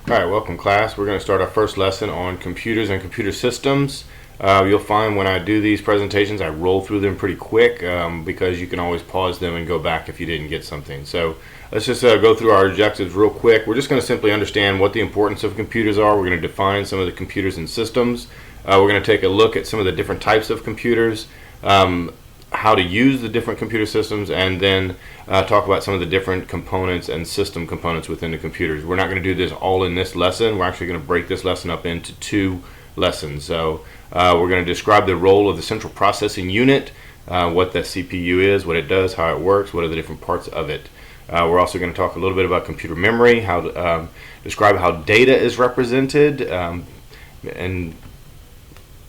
Alright, welcome class. We're going to start our first lesson on computers and computer systems. You'll find when I do these presentations I roll through them pretty quick because you can always pause them and go back if you didn't get something. So let's just go through our objectives real quick. We're just going to simply understand what the importance of computers are. We're going to define some of the computers and systems. We're going to take a look at some of the different types of computers, how to use the different computer systems, and then talk about some of the different components and system components within the computers. We're not going to do this all in this lesson. We're actually going to break this lesson up into two lessons. So we're going to describe the role of the central processing unit, what the CPU is, what it does, how it works, what are the different parts of it. We're also going to talk a little bit about computer memory, how to describe how data is represented, and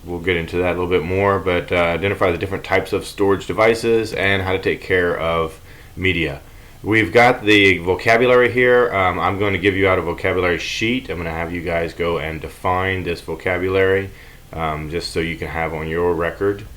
we'll get into that a little bit more, but identify the different types of storage devices and how to take care of media. We've got the vocabulary here. I'm going to give you out a vocabulary sheet. I'm going to have you guys go and define this vocabulary just so you can have on your record.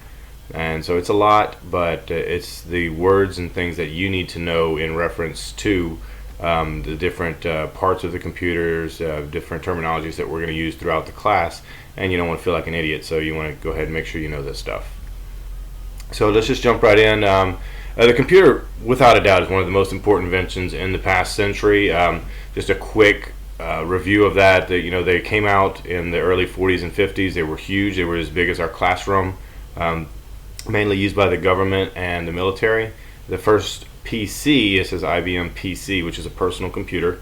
And so it's a lot, but it's the words and things that you need to know in reference to the different parts of the computers, different terminologies that we're going to use throughout the class, and you don't want to feel like an idiot, so you want to go ahead and make sure you know this stuff. So let's just jump right in. The computer, without a doubt, is one of the most important inventions in the past century. Just a quick review of that. They came out in the early 40s and 50s. They were huge. They were as big as our classroom, mainly used by the government and the military. The first PC, it says IBM PC, which is a personal computer,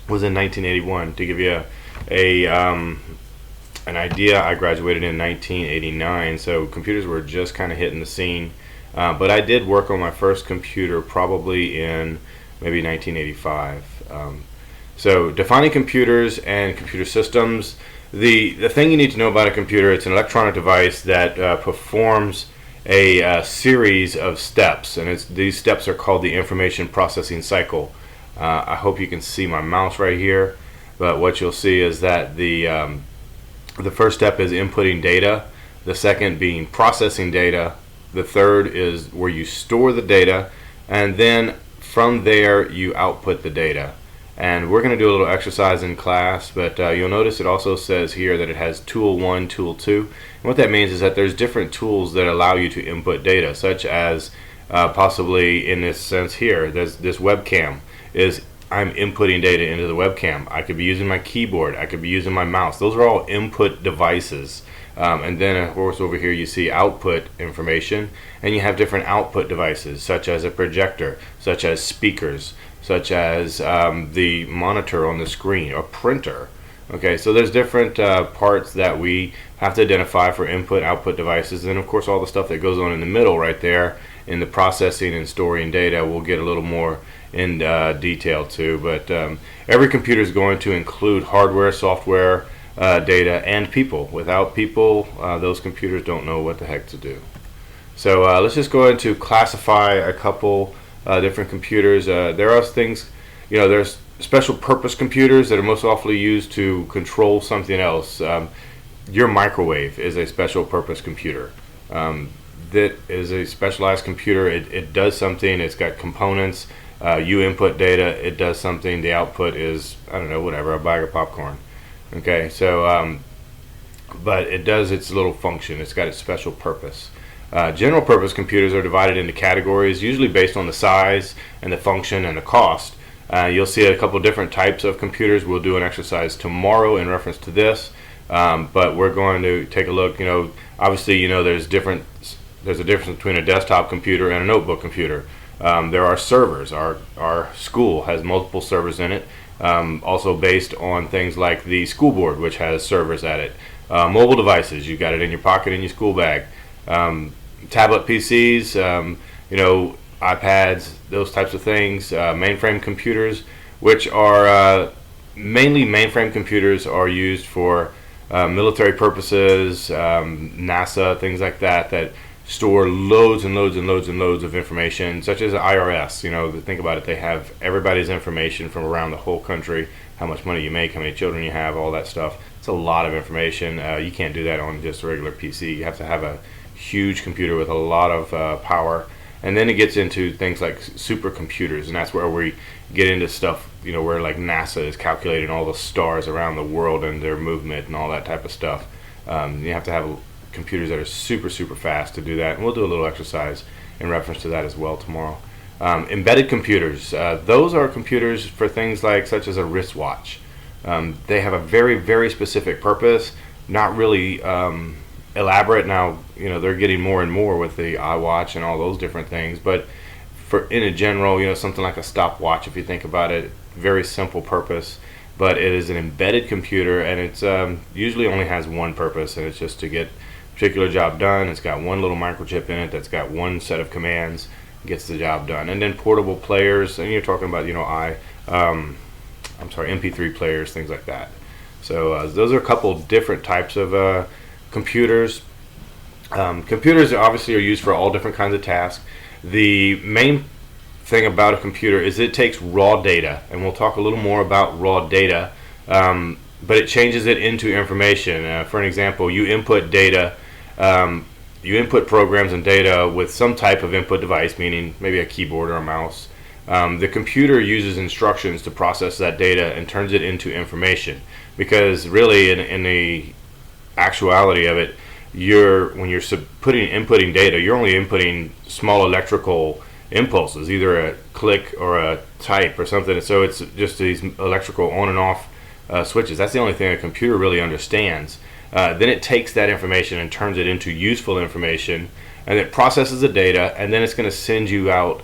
was in 1981. To give you an idea, I graduated in 1989, so computers were just kind of hitting the scene. But I did work on my first computer probably in maybe 1985. So defining computers and computer systems. The thing you need to know about a computer, it's an electronic device that performs a series of steps, and these steps are called the information processing cycle. I hope you can see my mouse right here, but what you'll see is that the first step is inputting data, the second being processing data, the third is where you store the data, and then from there you output the data. And we're going to do a little exercise in class, but you'll notice it also says here that it has tool 1, tool 2. And what that means is that there's different tools that allow you to input data, such as possibly in this sense here, there's this webcam I'm inputting data into the webcam. I could be using my keyboard, I could be using my mouse. Those are all input devices. And then of course over here you see output information, and you have different output devices such as a projector, such as speakers, such as the monitor on the screen, or printer. Okay, so there's different parts that we have to identify for input output devices, and of course all the stuff that goes on in the middle right there in the processing and storing data we'll get a little more in detail too. But every computer is going to include hardware, software, data, and people. Without people, those computers don't know what the heck to do. So let's just go into classify a couple different computers. There are things, there's special purpose computers that are most often used to control something else. Your microwave is a special purpose computer. That is a specialized computer. It does something. It's got components. You input data, it does something. The output is, I don't know, whatever, a bag of popcorn. Okay, so but it does its little function. It's got its special purpose. General purpose computers are divided into categories, usually based on the size and the function and the cost. You'll see a couple different types of computers. We'll do an exercise tomorrow in reference to this, but we're going to take a look. Obviously, there's a difference between a desktop computer and a notebook computer. There are servers. Our school has multiple servers in it, also based on things like the school board, which has servers at it. Mobile devices, you got it in your pocket in your school bag. Tablet PCs, iPads, those types of things. Mainframe computers, which are mainly mainframe computers, are used for military purposes, NASA, things like that store loads and loads and loads and loads of information, such as the IRS. Think about it, they have everybody's information from around the whole country, how much money you make, how many children you have, all that stuff. It's a lot of information. You can't do that on just a regular PC. You have to have a huge computer with a lot of power And then it gets into things like supercomputers, and that's where we get into stuff, where like NASA is calculating all the stars around the world and their movement and all that type of stuff. You have to have computers that are super, super fast to do that, and we'll do a little exercise in reference to that as well tomorrow. Embedded computers, those are computers for things like such as a wristwatch. They have a very, very specific purpose, not really elaborate. Now, they're getting more and more with the iWatch and all those different things, but in a general, something like a stopwatch, if you think about it, very simple purpose, but it is an embedded computer, and it's usually only has one purpose, and it's just to get a particular job done. It's got one little microchip in it that's got one set of commands, gets the job done. And then portable players, and you're talking about MP3 players, things like that. So those are a couple different types of computers. Computers obviously are used for all different kinds of tasks. The main thing about a computer is it takes raw data, and we'll talk a little more about raw data, but it changes it into information. For an example, you input data, you input programs and data with some type of input device, meaning maybe a keyboard or a mouse. The computer uses instructions to process that data and turns it into information, because really in the actuality of it, when you're inputting data, you're only inputting small electrical impulses, either a click or a type or something. So it's just these electrical on and off switches. That's the only thing a computer really understands. Then it takes that information and turns it into useful information, and it processes the data, and then it's going to send you out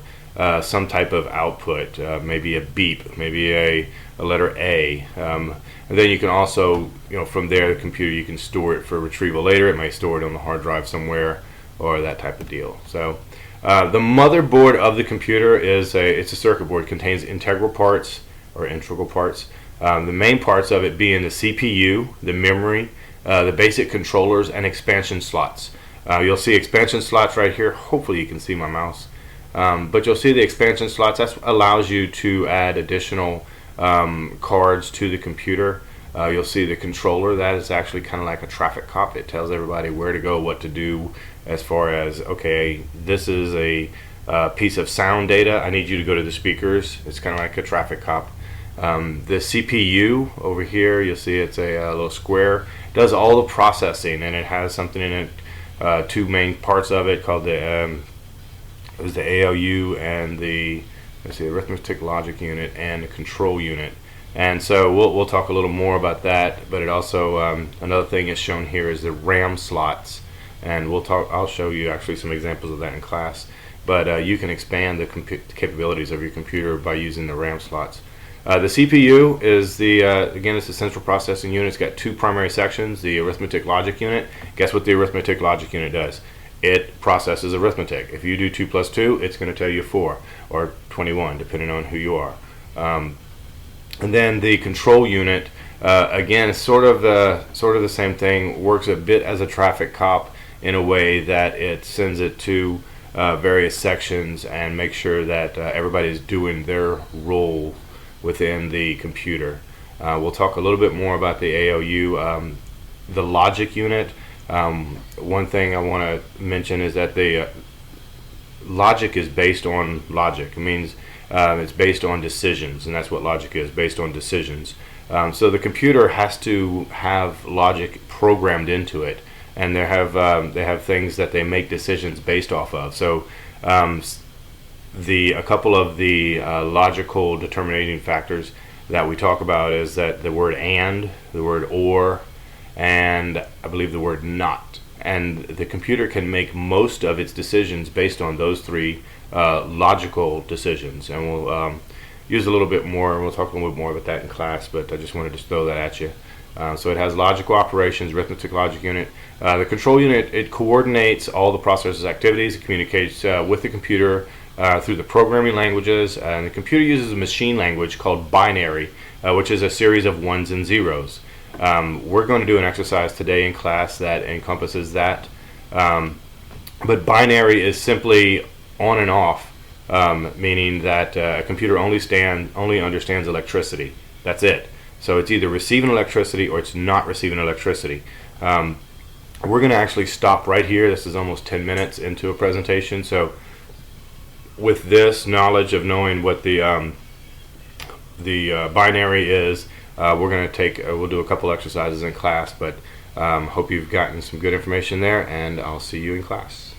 some type of output, maybe a beep, maybe a letter A. And then you can also, from there, the computer, you can store it for retrieval later. It may store it on the hard drive somewhere, or that type of deal. So the motherboard of the computer it's a circuit board. It contains integral parts. The main parts of it being the CPU, the memory, the basic controllers, and expansion slots. You'll see expansion slots right here. Hopefully you can see my mouse. But you'll see the expansion slots. That allows you to add additional cards to the computer. You'll see the controller. That is actually kind of like a traffic cop. It tells everybody where to go, what to do, as far as, okay, this is a piece of sound data. I need you to go to the speakers. It's kind of like a traffic cop. The CPU over here, you'll see it's a little square. It does all the processing, and it has something in it, two main parts of it called the ALU and the arithmetic logic unit and the control unit. And so we'll talk a little more about that, but it also another thing is shown here is the RAM slots, and I'll show you actually some examples of that in class. But you can expand the capabilities of your computer by using the RAM slots. The CPU is again, it's the central processing unit. It's got two primary sections. The arithmetic logic unit. Guess what the arithmetic logic unit does? It processes arithmetic. If you do 2 plus 2, it's going to tell you 4 or 21, depending on who you are. And then the control unit, again, is sort of the same thing. Works a bit as a traffic cop in a way that it sends it to various sections and makes sure that everybody's doing their role within the computer. We'll talk a little bit more about the ALU. The logic unit. One thing I want to mention is that the logic is based on logic. It means it's based on decisions, and that's what logic is, based on decisions. So the computer has to have logic programmed into it, and they have things that they make decisions based off of. So a couple of the logical determining factors that we talk about is that the word and, the word or, and I believe the word not. And the computer can make most of its decisions based on those three logical decisions. And we'll use a little bit more, and we'll talk a little bit more about that in class, but I just wanted to throw that at you. So it has logical operations, arithmetic logic unit. The control unit, it coordinates all the processor's activities. It communicates with the computer through the programming languages. And the computer uses a machine language called binary, which is a series of ones and zeros. We're going to do an exercise today in class that encompasses that. But binary is simply on and off, meaning that a computer only understands electricity. That's it. So it's either receiving electricity or it's not receiving electricity. We're going to actually stop right here. This is almost 10 minutes into a presentation, so with this knowledge of knowing what the binary is, we're going to take we'll do a couple exercises in class, but hope you've gotten some good information there, and I'll see you in class.